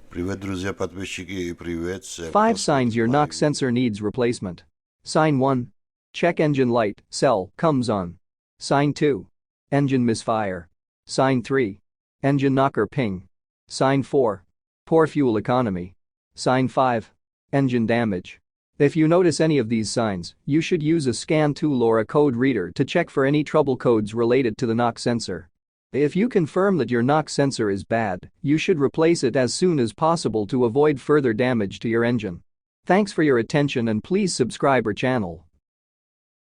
Привет, друзья, подписчики, и привет всем, кто 5 signs смотрит your мои knock видео. sensor needs replacement. Sign 1. Check engine light, cell, comes on. Sign 2. Engine misfire. Sign 3. Engine knocker ping. Sign 4. Poor fuel economy. Sign 5. Engine damage. If you notice any of these signs, you should use a scan tool or a code reader to check for any trouble codes related to the knock sensor. If you confirm that your knock sensor is bad, you should replace it as soon as possible to avoid further damage to your engine. Thanks for your attention and please subscribe our channel.